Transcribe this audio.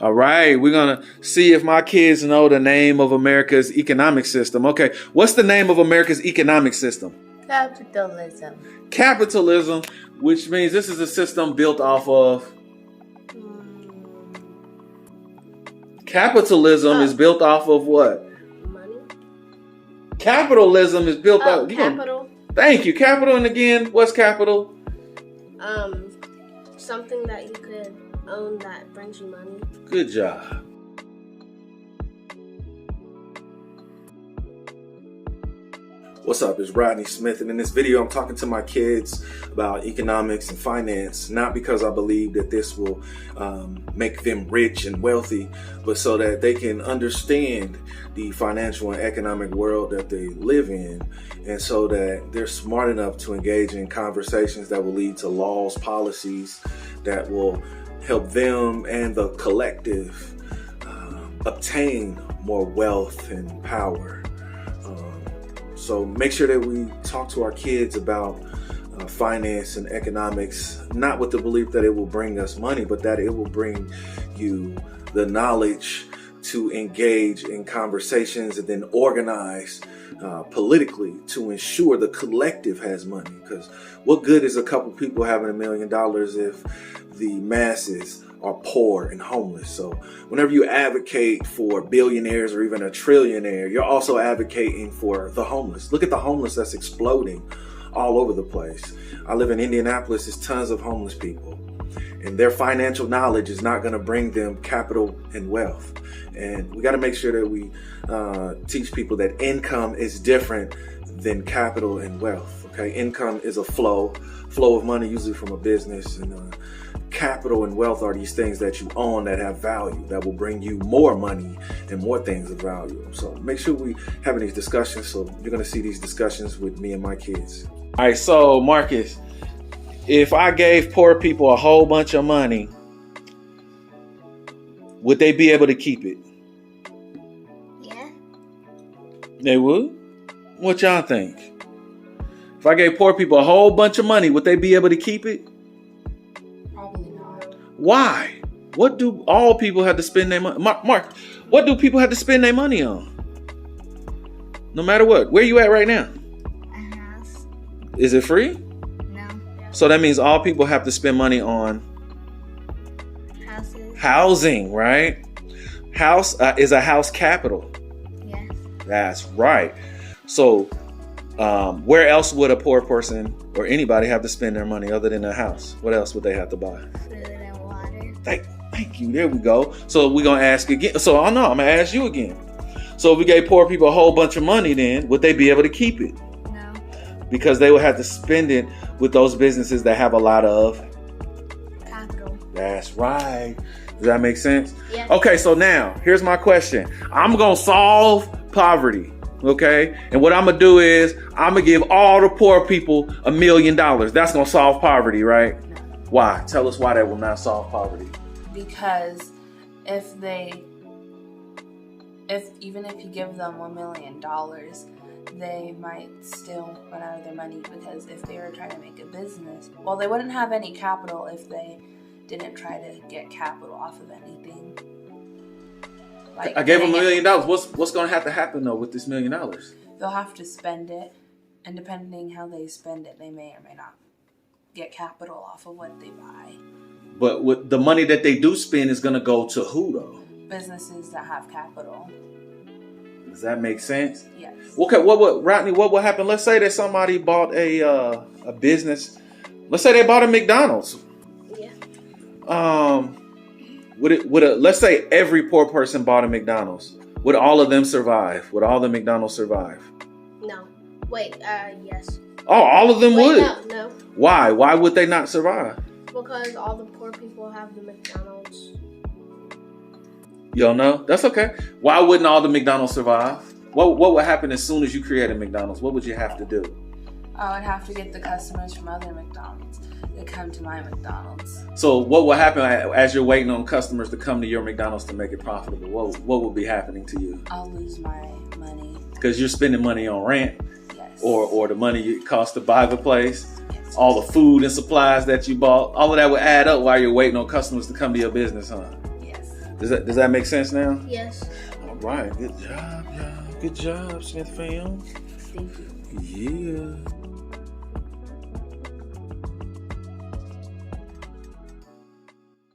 All right, we're going to see if my kids know the name of America's economic system. Okay, what's the name of America's economic system? Capitalism. Capitalism, which means this is a system built off of... Capitalism is built off of what? Money. Capitalism is built off... Capital. Thank you. Capital, and again, what's capital? Something that you could own that brings you money. Good job. What's up? It's Rodney Smith, and in this video I'm talking to my kids about economics and finance, not because I believe that this will make them rich and wealthy, but so that they can understand the financial and economic world that they live in, and so that they're smart enough to engage in conversations that will lead to laws, policies that will help them and the collective obtain more wealth and power. So make sure that we talk to our kids about finance and economics, not with the belief that it will bring us money, but that it will bring you the knowledge to engage in conversations and then organize politically to ensure the collective has money. Because what good is a couple people having $1 million if the masses are poor and homeless? So whenever you advocate for billionaires or even a trillionaire, you're also advocating for the homeless. Look at the homeless that's exploding all over the place. I live in Indianapolis. There's tons of homeless people, and their financial knowledge is not going to bring them capital and wealth. And we got to make sure that we teach people that income is different than capital and wealth. Okay, income is a flow of money, usually from a business, and capital and wealth are these things that you own that have value, that will bring you more money and more things of value. So make sure we having these discussions. So you're going to see these discussions with me and my kids. All right, so Marcus, if I gave poor people a whole bunch of money, would they be able to keep it? Yeah. They would? What y'all think? If I gave poor people a whole bunch of money, would they be able to keep it? Probably not. Why? What do all people have to spend their money? Mark, what do people have to spend their money on? No matter what. Where you at right now? A house. Is it free? No. So that means all people have to spend money on Houses. housing, right? House is a house capital. Yes. That's right. So where else would a poor person or anybody have to spend their money other than a house? What else would they have to buy? Food and water. Thank you. There we go. So we're going to ask again. So I'm going to ask you again. So if we gave poor people a whole bunch of money, then would they be able to keep it? No. Because they would have to spend it with those businesses that have a lot of Capital. That's right. Does that make sense? Yeah. Okay, so now here's my question. I'm going to solve poverty. Okay. And what I'm going to do is I'm going to give all the poor people $1 million. That's going to solve poverty, right? No. Why? Tell us why that will not solve poverty. Because even if you give them $1 million, they might still run out of their money, because if they were trying to make a business, well, they wouldn't have any capital if they didn't try to get capital off of anything. Like I gave them $1 million. What's going to have to happen though with this $1 million? They'll have to spend it, and depending how they spend it, they may or may not get capital off of what they buy. But with the money that they do spend is going to go to who though? Businesses that have capital. Does that make sense? Yes. Okay. Rodney? What would happen? Let's say that somebody bought a business. Let's say they bought a McDonald's. Yeah. Let's say every poor person bought a McDonald's. Would all of them survive? Would all the McDonald's survive? No. Wait. Yes. Oh, all of them would? No. Why? Why would they not survive? Because all the poor people have the McDonald's. You don't know? That's okay. Why wouldn't all the McDonald's survive? What would happen as soon as you created McDonald's? What would you have to do? I would have to get the customers from other McDonald's to come to my McDonald's. So what will happen as you're waiting on customers to come to your McDonald's to make it profitable? What will be happening to you? I'll lose my money. Because you're spending money on rent, Yes. or the money it costs to buy the place, Yes. all the food and supplies that you bought, all of that will add up while you're waiting on customers to come to your business, huh? Yes. Does that make sense now? Yes. All right. Good job, y'all. Good job, Smith fam. Thank you. Yeah.